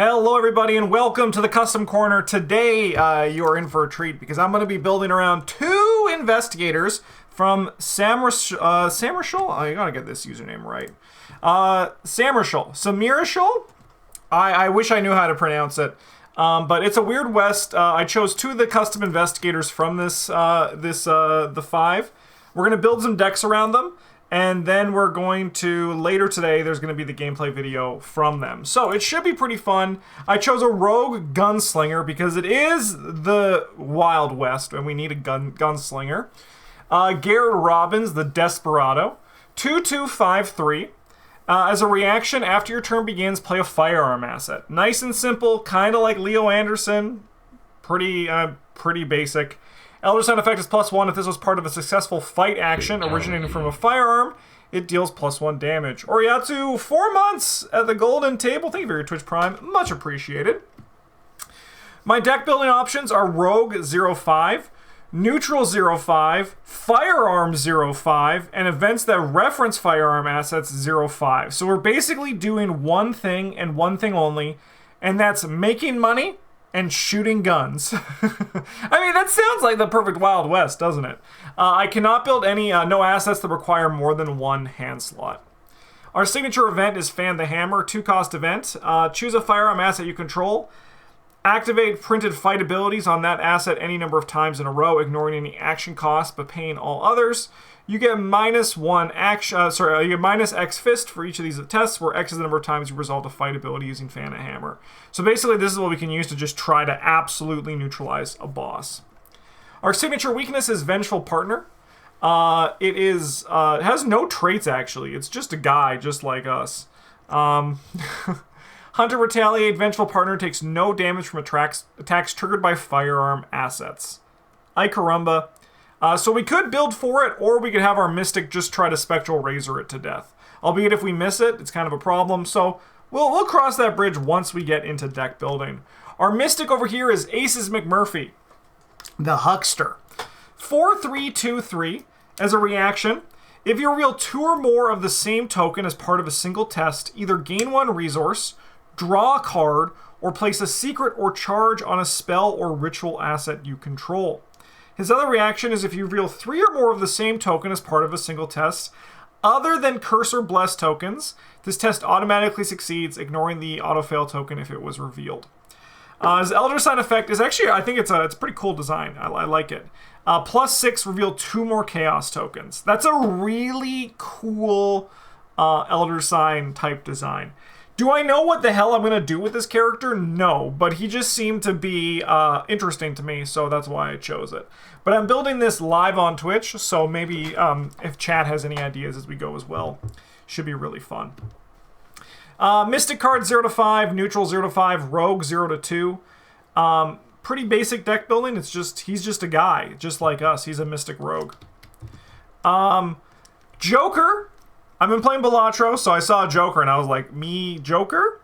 Hello everybody and welcome to the Custom Corner. Today you are in for a treat because I'm going to be building around two investigators from samirashul. I gotta get this username right. Samirashul. I wish I knew how to pronounce it. But it's a Weird West. I chose two of the custom investigators from the five. We're going to build some decks around them. And then we're going to, later today, there's going to be the gameplay video from them. So it should be pretty fun. I chose a rogue gunslinger because it is the Wild West and we need a gunslinger. Garrett Robbins, the Desperado. 2253. As a reaction, after your turn begins, play a firearm asset. Nice and simple, kind of like Leo Anderson. Pretty basic. Elder Sign effect is +1 if this was part of a successful fight action originating from a firearm. It deals +1 damage. Oriatsu, 4 months at the golden table. Thank you for your Twitch Prime. Much appreciated. My deck building options are Rogue 05, Neutral 05, Firearm 05, and events that reference firearm assets 05. So we're basically doing one thing and one thing only, and that's making money and shooting guns. I mean, that sounds like the perfect Wild West, doesn't it? I cannot build any no assets that require more than one hand slot. Our signature event is Fan the Hammer, 2-cost event. Choose a firearm asset you control. Activate printed fight abilities on that asset any number of times in a row, ignoring any action costs but paying all others. You get -1 action. You get -X fist for each of these tests, where X is the number of times you resolve a fight ability using Fan the Hammer. So basically, this is what we can use to just try to absolutely neutralize a boss. Our signature weakness is Vengeful Partner. It has no traits actually. It's just a guy, just like us. Hunter Retaliate. Vengeful Partner takes no damage from attacks triggered by firearm assets. Ay caramba. So we could build for it, or we could have our Mystic just try to Spectral Razor it to death. Albeit if we miss it, it's kind of a problem, so we'll cross that bridge once we get into deck building. Our Mystic over here is Aces McMurphy, the Huckster. 4323, as a reaction, if you reveal 2 or more of the same token as part of a single test, either gain 1 resource, draw a card, or place a secret or charge on a spell or ritual asset you control. His other reaction is if you reveal 3 or more of the same token as part of a single test, other than Curse or Bless tokens, this test automatically succeeds, ignoring the autofail token if it was revealed. His Elder Sign effect is actually, I think it's a pretty cool design. I like it. +6, reveal 2 more Chaos tokens. That's a really cool Elder Sign type design. Do I know what the hell I'm going to do with this character? No, but he just seemed to be interesting to me, so that's why I chose it. But I'm building this live on Twitch, so maybe if chat has any ideas as we go as well, should be really fun. Mystic card 0 to 5, Neutral 0 to 5, Rogue 0 to 2. Pretty basic deck building. It's just he's just a guy, just like us. He's a Mystic Rogue. Joker. I've been playing Balatro, so I saw a Joker, and I was like, me Joker?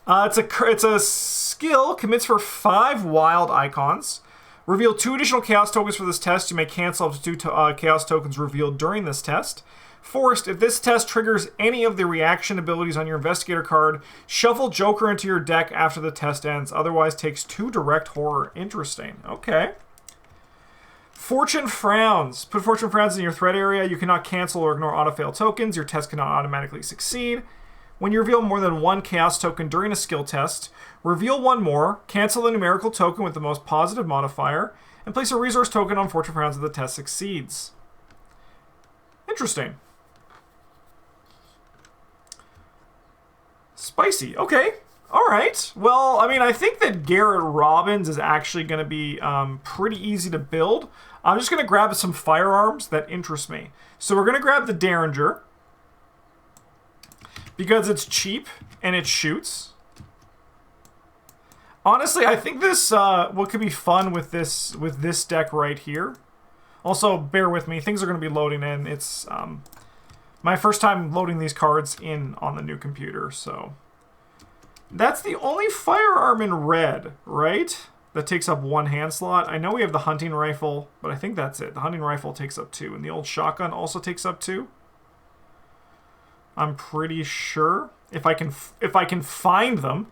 It's a skill, commits for 5 wild icons. Reveal 2 additional Chaos tokens for this test. You may cancel up to 2 Chaos tokens revealed during this test. Forced, if this test triggers any of the reaction abilities on your Investigator card, shuffle Joker into your deck after the test ends. Otherwise, takes 2 direct horror. Interesting. Okay. Fortune Frowns. Put Fortune Frowns in your threat area. You cannot cancel or ignore autofail tokens. Your test cannot automatically succeed. When you reveal more than 1 Chaos token during a skill test, reveal 1 more, cancel the numerical token with the most positive modifier, and place a resource token on Fortune Frowns if the test succeeds. Interesting. Spicy. Okay. Alright, well, I mean, I think that Garrett Robbins is actually going to be pretty easy to build. I'm just going to grab some firearms that interest me. So we're going to grab the Derringer, because it's cheap and it shoots. Honestly, I think this, what could be fun with this deck right here. Also, bear with me, things are going to be loading in. It's my first time loading these cards in on the new computer, so... That's the only firearm in red, right? That takes up 1 hand slot. I know we have the hunting rifle, but I think that's it. The hunting rifle takes up 2, and the old shotgun also takes up 2. I'm pretty sure. If I can find them.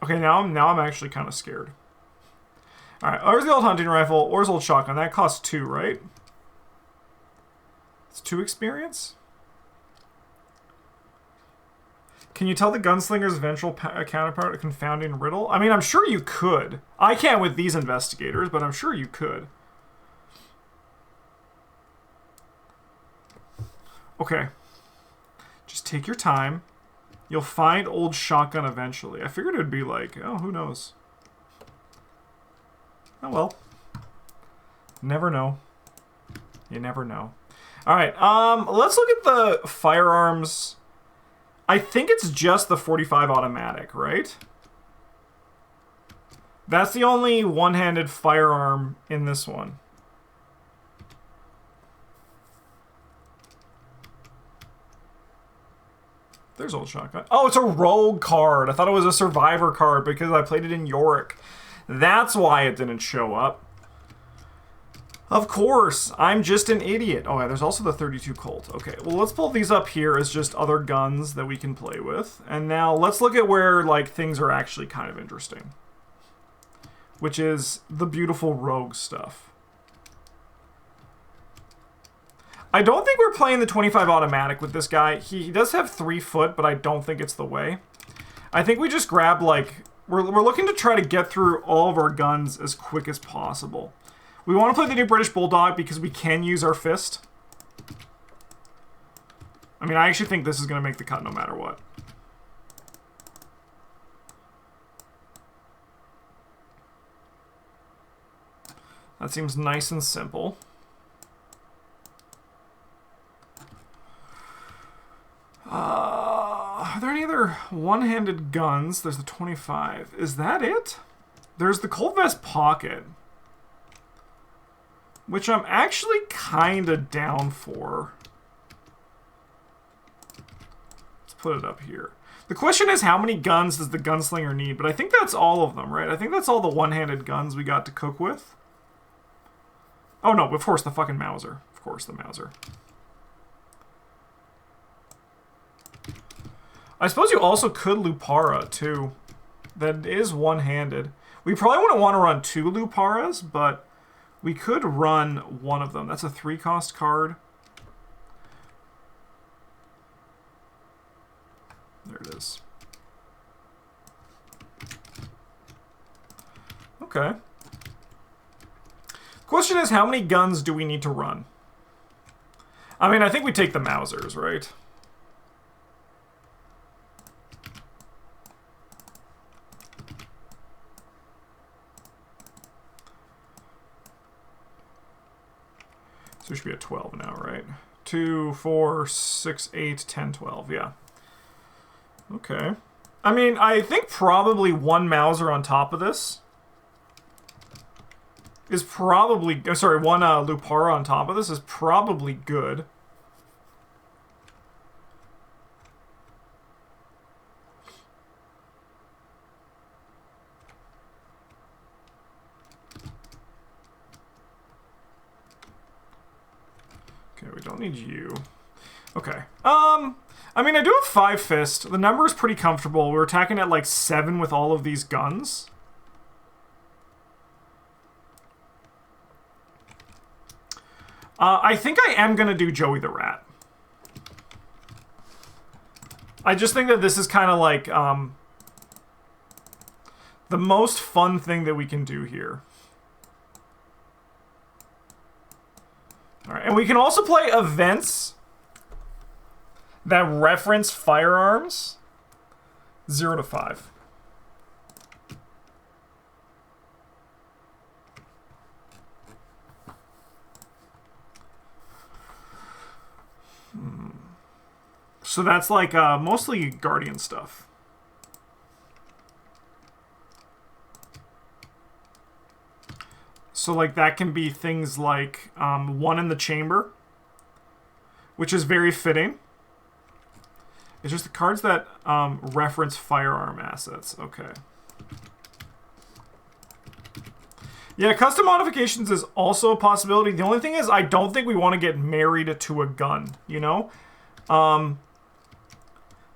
Okay, now I'm actually kind of scared. All right, where's the old hunting rifle? Or the old shotgun? That costs 2, right? It's 2 experience? Can you tell the gunslinger's eventual counterpart a confounding riddle? I mean, I'm sure you could. I can't with these investigators, but I'm sure you could. Okay. Just take your time. You'll find old shotgun eventually. I figured it would be like, oh, who knows? Oh, well. Never know. You never know. All right, let's look at the firearms. I think it's just the 45 automatic, right? That's the only one-handed firearm in this one. There's old shotgun. Oh, it's a rogue card. I thought it was a survivor card because I played it in Yorick. That's why it didn't show up. Of course, I'm just an idiot. Oh yeah, there's also the 32 Colt. Okay, well let's pull these up here as just other guns that we can play with. And now let's look at where like things are actually kind of interesting. Which is the beautiful rogue stuff. I don't think we're playing the 25 automatic with this guy. He does have 3 foot, but I don't think it's the way. I think we just grab like, we're looking to try to get through all of our guns as quick as possible. We want to play the new British Bulldog because we can use our fist. I mean, I actually think this is going to make the cut no matter what. That seems nice and simple. Are there any other one-handed guns? There's the 25. Is that it? There's the Colt Vest Pocket, which I'm actually kind of down for. Let's put it up here. The question is, how many guns does the gunslinger need? But I think that's all of them, right? I think that's all the one-handed guns we got to cook with. Oh no, of course, the fucking Mauser. Of course, the Mauser. I suppose you also could Lupara, too. That is one-handed. We probably wouldn't want to run 2 Luparas, but we could run one of them. That's a 3-cost card. There it is. Okay. Question is, how many guns do we need to run? I mean, I think we take the Mausers, right? So we should be at 12 now, right? 2, 4, 6, 8, 10, 12, yeah. Okay. I mean, I think probably one Mauser on top of this is probably... sorry, one Lupara on top of this is probably good. Okay, we don't need you. Okay. I mean, I do have 5 fist. The number is pretty comfortable. We're attacking at like 7 with all of these guns. I think I am going to do Joey the Rat. I just think that this is kind of like the most fun thing that we can do here. All right, and we can also play events that reference firearms. 0 to 5. So that's like mostly Guardian stuff. So like that can be things like One in the Chamber, which is very fitting. It's just the cards that reference firearm assets. Okay. Yeah, custom modifications is also a possibility. The only thing is I don't think we want to get married to a gun, you know?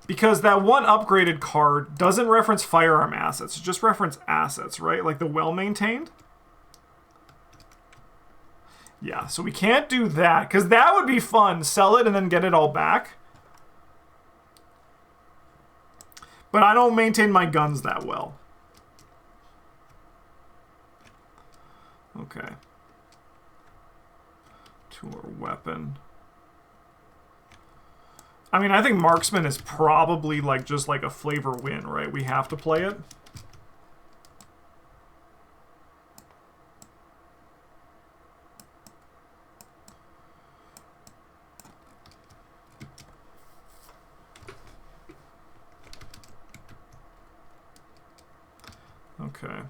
Because that one upgraded card doesn't reference firearm assets. It just reference assets, right? Like the well-maintained. Yeah, so we can't do that. Because that would be fun. Sell it and then get it all back. But I don't maintain my guns that well. Okay. Tool or weapon. I mean, I think Marksman is probably like just like a flavor win, right? We have to play it. Okay.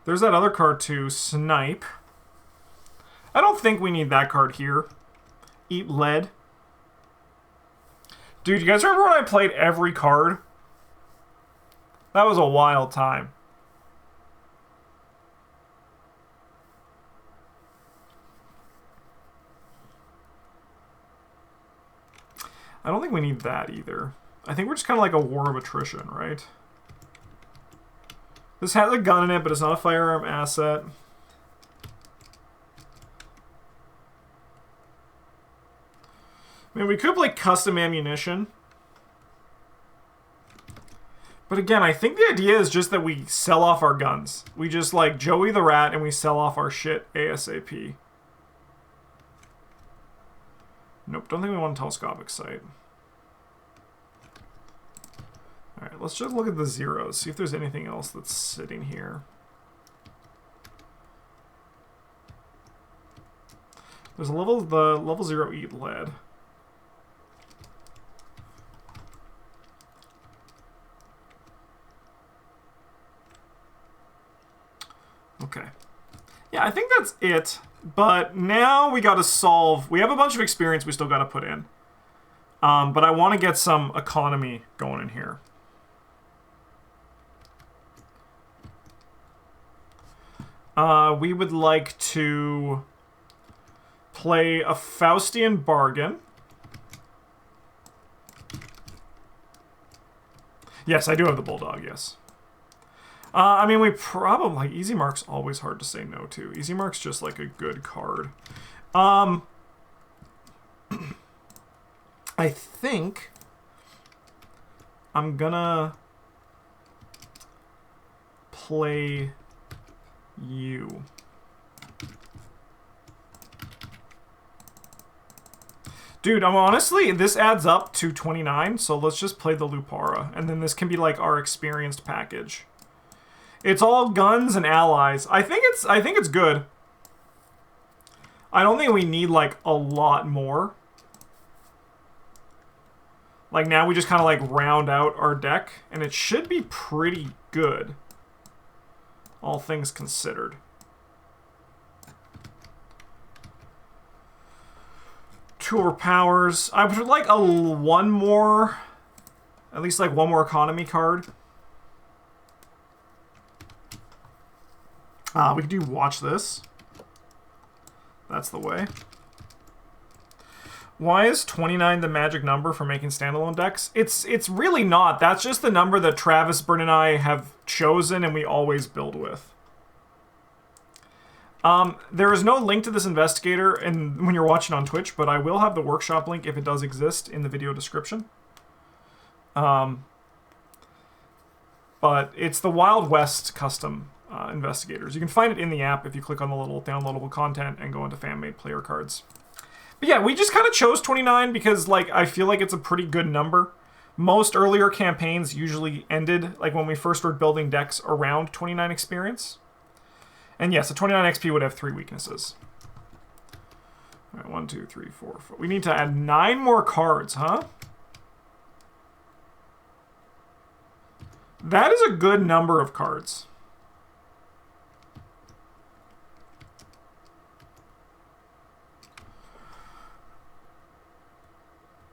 There's that other card too, Snipe. I don't think we need that card here. Eat lead. Dude, you guys remember when I played every card? That was a wild time. I don't think we need that either. I think we're just kind of like a war of attrition, right? This has a gun in it, but it's not a firearm asset. I mean, we could play custom ammunition. But again, I think the idea is just that we sell off our guns. We just like Joey the Rat and we sell off our shit ASAP. Nope, don't think we want a telescopic sight. Alright, let's just look at the zeros, see if there's anything else that's sitting here. There's the level 0 eat lead. Okay. Yeah, I think that's it. But now we gotta solve... We have a bunch of experience we still gotta put in. But I want to get some economy going in here. We would like to play a Faustian Bargain. Yes, I do have the Bulldog, yes. I mean, we probably... Like, Easy Mark's always hard to say no to. Easy Mark's just, like, a good card. I think I'm gonna play you. Dude, honestly, this adds up to 29, so let's just play the Lupara, and then this can be like our experienced package. It's all guns and allies. I think it's good. I don't think we need like a lot more. Like now we just kind of like round out our deck, and it should be pretty good. All things considered. Two overpowers. I would like at least one more economy card. We could do watch this. That's the way. Why is 29 the magic number for making standalone decks? It's really not. That's just the number that Travis, Byrne, and I have chosen and we always build with. There is no link to this investigator when you're watching on Twitch, but I will have the workshop link if it does exist in the video description. But it's the Wild West custom investigators. You can find it in the app if you click on the little downloadable content and go into fan-made player cards. But yeah, we just kind of chose 29 because like I feel like it's a pretty good number. Most earlier campaigns usually ended like when we first were building decks around 29 experience. And yes, a 29 XP would have 3 weaknesses. All right, 1, 2, 3, 4, 4. We need to add 9 more cards, huh? That is a good number of cards.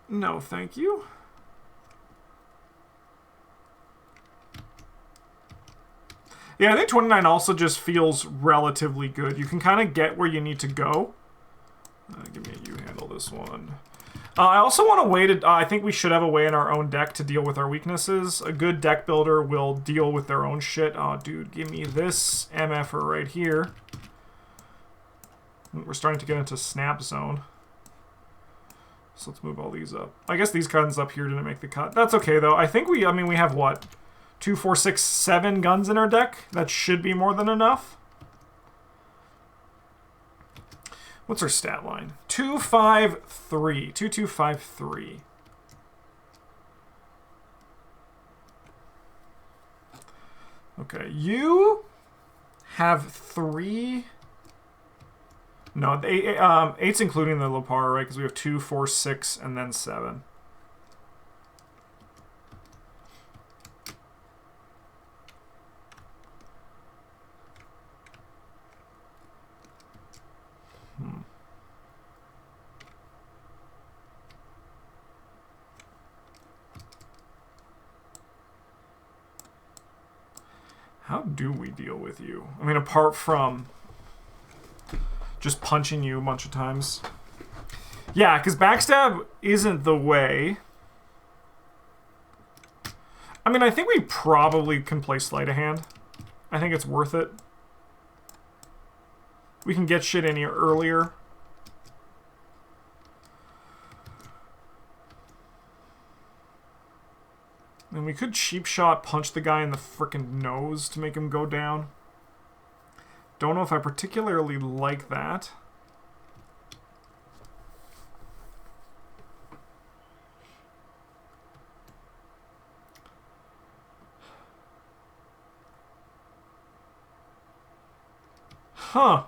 No, thank you. Yeah, I think 29 also just feels relatively good. You can kind of get where you need to go. Give me a you handle this one. I also want a way to... I think we should have a way in our own deck to deal with our weaknesses. A good deck builder will deal with their own shit. Oh, dude, give me this MFer right here. We're starting to get into snap zone. So let's move all these up. I guess these guns up here didn't make the cut. That's okay, though. I think we have, what? 2, 4, 6, 7 guns in our deck? That should be more than enough. What's our stat line? 253. 2253. Okay, you have 3. No, 8's including the Lopar, right? Because we have 2, 4, 6, and then 7. How do we deal with you? I mean, apart from just punching you a bunch of times. Yeah, because backstab isn't the way. I mean, I think we probably can play sleight of hand. I think it's worth it. We can get shit in here earlier. And we could cheap shot punch the guy in the frickin' nose to make him go down. Don't know if I particularly like that. Huh.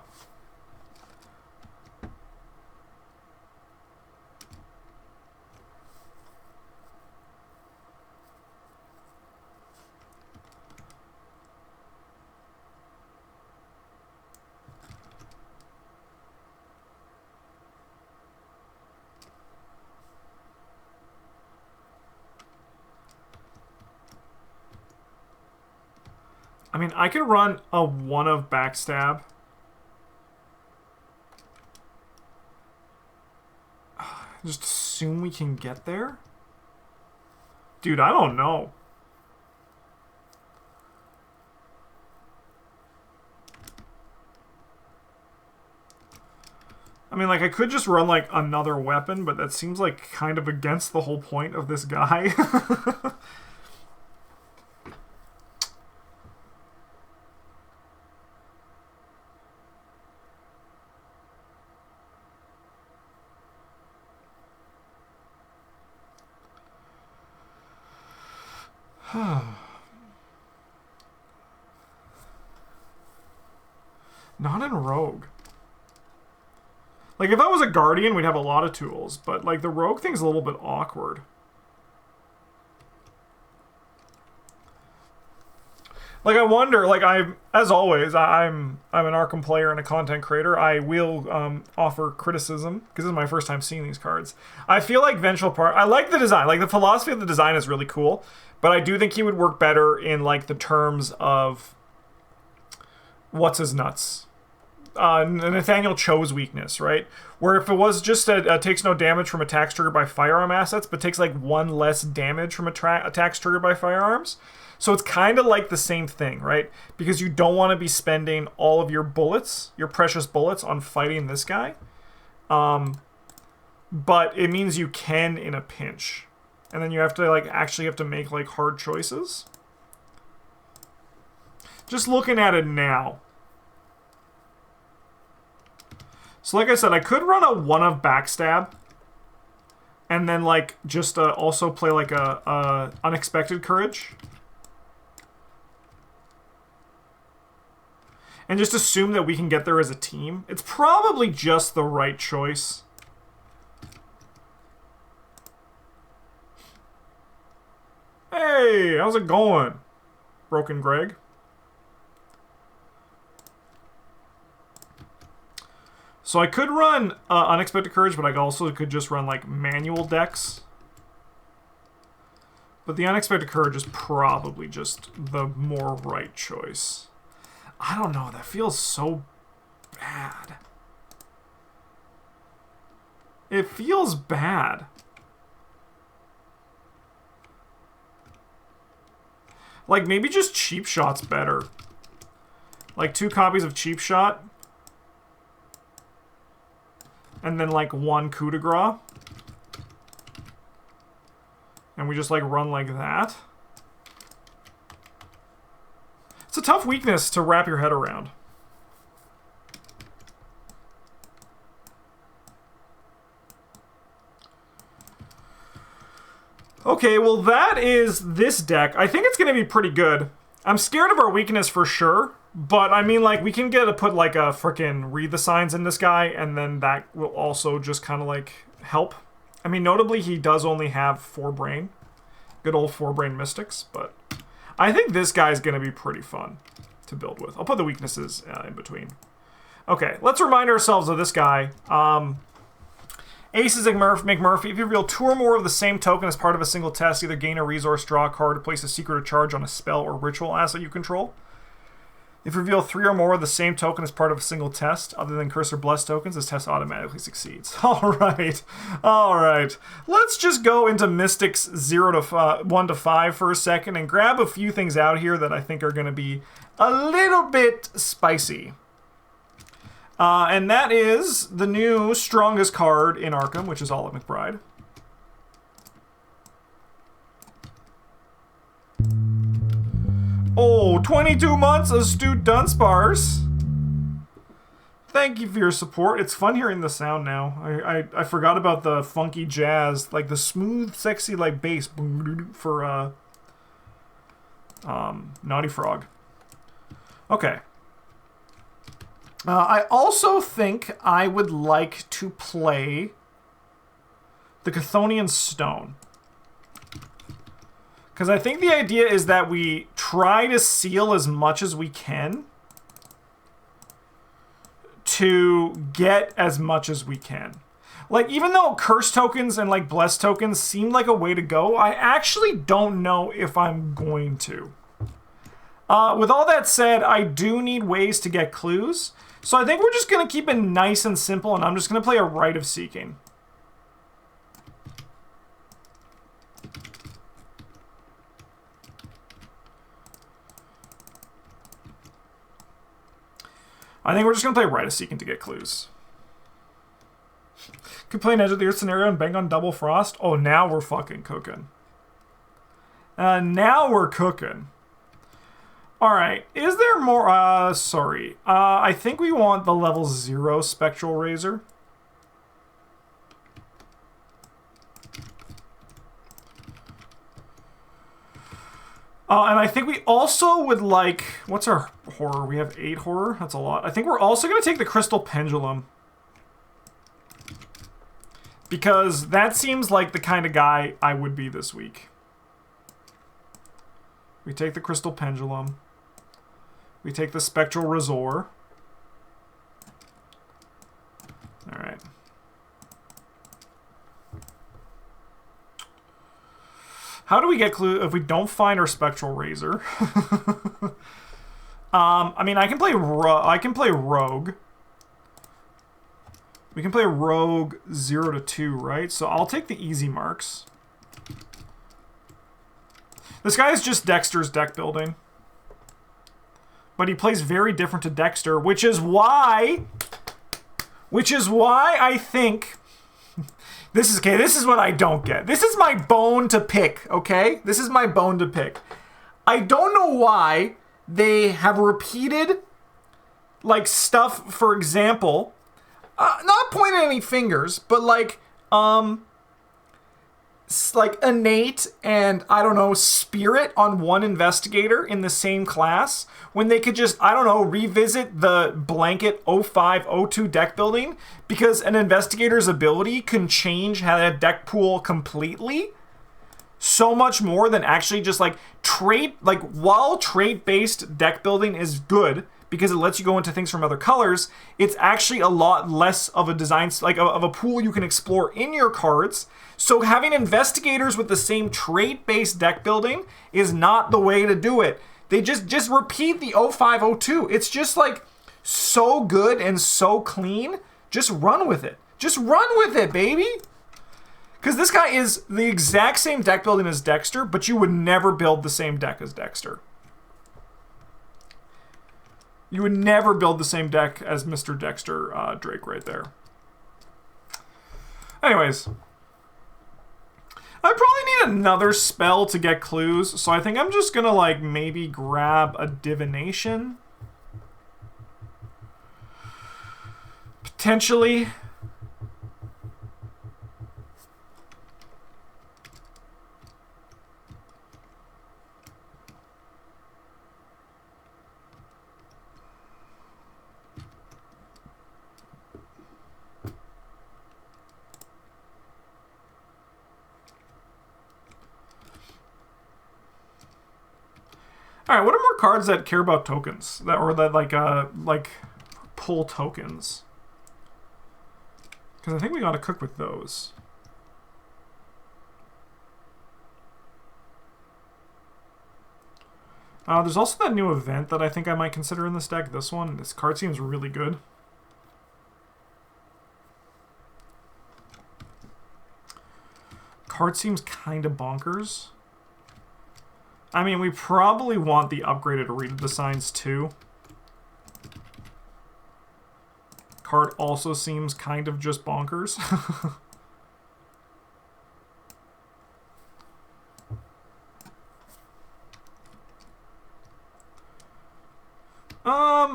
I mean, I could run a 1 of backstab. Just assume we can get there? Dude, I don't know. I mean, like, I could just run, like, another weapon, but that seems like kind of against the whole point of this guy. Not in Rogue. Like, if I was a Guardian, we'd have a lot of tools, but, like, the Rogue thing's a little bit awkward. Like, I wonder, like, as always, I'm an Arkham player and a content creator. I will offer criticism, because this is my first time seeing these cards. I feel like Vengeful Part, I like the design. Like, the philosophy of the design is really cool, but I do think he would work better in, like, the terms of what's his nuts. Nathaniel Cho's weakness, right? Where if it was just takes no damage from attacks triggered by firearm assets, but takes like 1 less damage from attacks triggered by firearms. So it's kind of like the same thing, right? Because you don't want to be spending all of your bullets, your precious bullets, on fighting this guy. But it means you can in a pinch. And then you have to, like, actually have to make, like, hard choices. Just looking at it now. So like I said, I could run a 1 of backstab. And then, like, just also play, like, a unexpected courage. And just assume that we can get there as a team. It's probably just the right choice. Hey, how's it going, Broken Greg? So I could run Unexpected Courage, but I also could just run, like, manual decks. But the Unexpected Courage is probably just the more right choice. I don't know, that feels so bad. It feels bad. Like, maybe just Cheap Shot's better. Like, 2 copies of Cheap Shot. And then, like, 1 coup de grace. And we just, like, run like that. It's a tough weakness to wrap your head around. Okay, well that is this deck. I think it's going to be pretty good. I'm scared of our weakness for sure, but I mean, like, we can get to put like a frickin' read the signs in this guy, and then that will also just kind of like help. I mean, notably, he does only have 4 brain. Good old 4 brain mystics, but I think this guy's going to be pretty fun to build with. I'll put the weaknesses in between. Okay, let's remind ourselves of this guy. Aces McMurphy. If you reveal 2 or more of the same token as part of a single test, either gain a resource, draw a card, or place a secret or charge on a spell or ritual asset you control. If you reveal 3 or more of the same token as part of a single test, other than curse or bless tokens, this test automatically succeeds. Alright. Alright. Let's just go into Mystics 1 to 5 for a second and grab a few things out here that I think are going to be a little bit spicy. And that is the new strongest card in Arkham, which is Olive McBride. Oh, 22 months, Astute Dunsparce. Thank you for your support. It's fun hearing the sound now. I forgot about the funky jazz, like the smooth, sexy, like bass for Naughty Frog. Okay. I also think I would like to play the Chthonian Stone. Because I think the idea is that we try to seal as much as we can to get as much as we can. Like, even though curse tokens and, like, bless tokens seem like a way to go, I actually don't know if I'm going to. With all that said, I do need ways to get clues. So I think we're just going to keep it nice and simple, and I'm just going to play a Rite of Seeking. I think we're just going to play Rite of Seeking to get clues. Could play an Edge of the Earth scenario and bang on Double Frost. Oh, now we're fucking cooking. Now we're cooking. Alright, is there more, sorry. I think we want the level 0 Spectral Razor. And I think we also would like, what's our horror? We have 8 horror, that's a lot. I think we're also going to take the Crystal Pendulum. Because that seems like the kind of guy I would be this week. We take the Crystal Pendulum. We take the Spectral Razor. Alright. How do we get clue if we don't find our Spectral Razor? I mean, I can play Rogue. We can play Rogue 0 to 2, right? So I'll take the easy marks. This guy is just Dexter's deck building. But he plays very different to Dexter, which is why I think this is what I don't get. This is my bone to pick, okay? This is my bone to pick. I don't know why they have repeated like stuff, for example, not pointing any fingers, but like innate and, I don't know, spirit on one investigator in the same class when they could just, I don't know, revisit the blanket 0502 deck building because an investigator's ability can change how that deck pool completely so much more than actually just like trait, like while trait-based deck building is good because it lets you go into things from other colors, it's actually a lot less of a design, like of a pool you can explore in your cards. So having investigators with the same trait-based deck building is not the way to do it. They just repeat the 0502. It's just like so good and so clean. Just run with it. Just run with it, baby. Because this guy is the exact same deck building as Dexter, but you would never build the same deck as Dexter. You would never build the same deck as Mr. Dexter Drake right there. Anyways. I probably need another spell to get clues, so I think I'm just gonna, like, maybe grab a divination. Potentially. All right, what are more cards that care about tokens that like pull tokens? Because I think we got to cook with those. There's also that new event that I think I might consider in this deck. This one, this card seems really good. Card seems kind of bonkers. I mean, we probably want the upgraded Read the Signs too. Card also seems kind of just bonkers.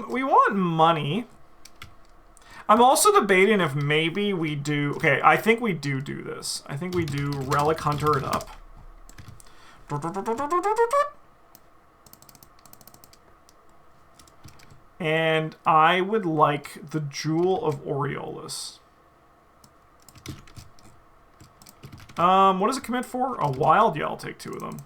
We want money. I'm also debating if maybe we do... Okay, I think we do this. I think we do Relic Hunter it up. And I would like the Jewel of Aureolus. What does it commit for? A wild? Yeah, I'll take 2 of them.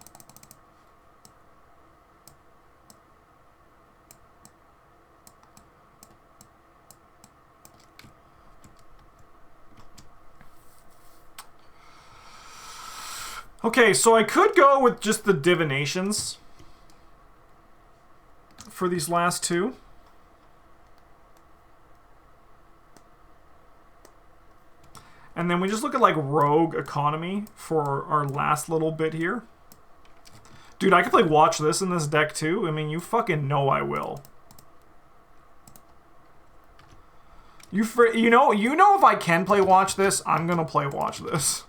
Okay, so I could go with just the divinations for these last 2. And then we just look at, like, rogue economy for our last little bit here. Dude, I could play Watch This in this deck too. I mean, you fucking know I will. You know if I can play Watch This, I'm gonna play Watch This.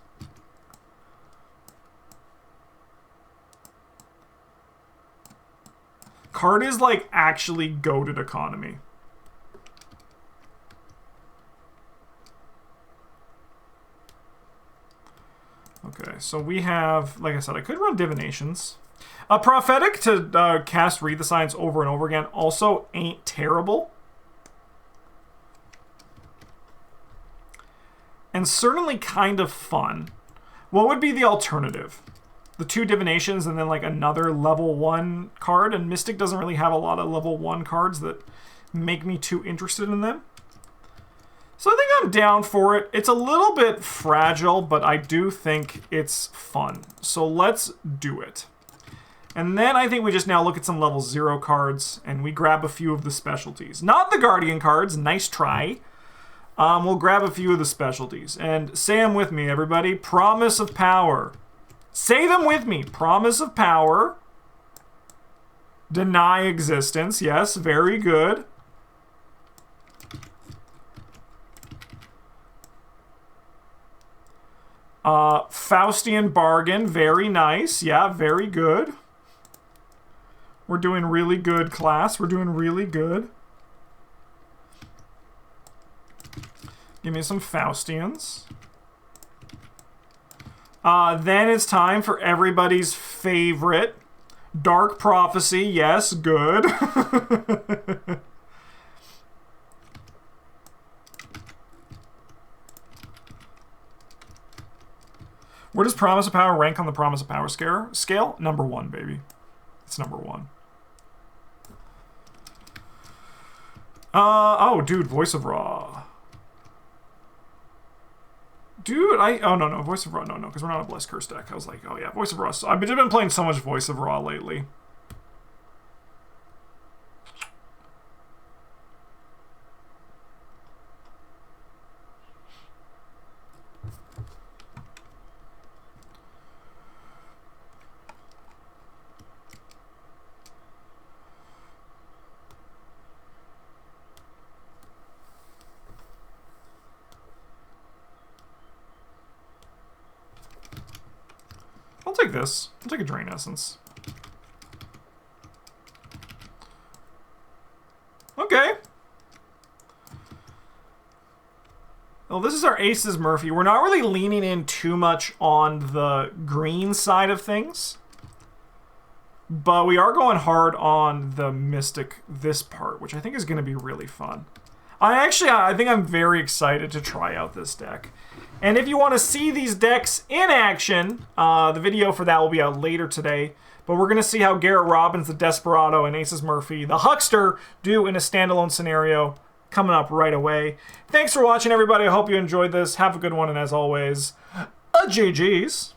Card is, like, actually goated economy. Okay, so we have, like I said, I could run divinations. Prophetic to cast Read the Signs over and over again also ain't terrible. And certainly kind of fun. What would be the alternative? The 2 divinations and then, like, another level 1 card, and Mystic doesn't really have a lot of level 1 cards that make me too interested in them. So I think I'm down for it. It's a little bit fragile, but I do think it's fun. So let's do it. And then I think we just now look at some level 0 cards, and we grab a few of the specialties. Not the Guardian cards, nice try. We'll grab a few of the specialties. And say them with me, everybody. Promise of Power. Say them with me. Promise of Power. Deny Existence. Yes, very good. Faustian Bargain. Very nice. Yeah, very good. We're doing really good, class. We're doing really good. Give me some Faustians. Then it's time for everybody's favorite. Dark Prophecy. Yes, good. Where does Promise of Power rank on the Promise of Power scale? Number 1, baby. It's number 1. Oh, dude, Voice of Ra. Dude, oh, no, Voice of Ra, no, because we're not a Blessed Curse deck. I was like, oh yeah, Voice of Ra. So I've been playing so much Voice of Ra lately. take this. I'll take a Drain Essence. Okay. Well, this is our Aces Murphy. We're not really leaning in too much on the green side of things. But we are going hard on the Mystic this part, which I think is going to be really fun. I think I'm very excited to try out this deck. And if you want to see these decks in action, the video for that will be out later today. But we're going to see how Garrett Robbins, the Desperado, and Aces Murphy, the Huckster, do in a standalone scenario coming up right away. Thanks for watching, everybody. I hope you enjoyed this. Have a good one, and as always, GG's.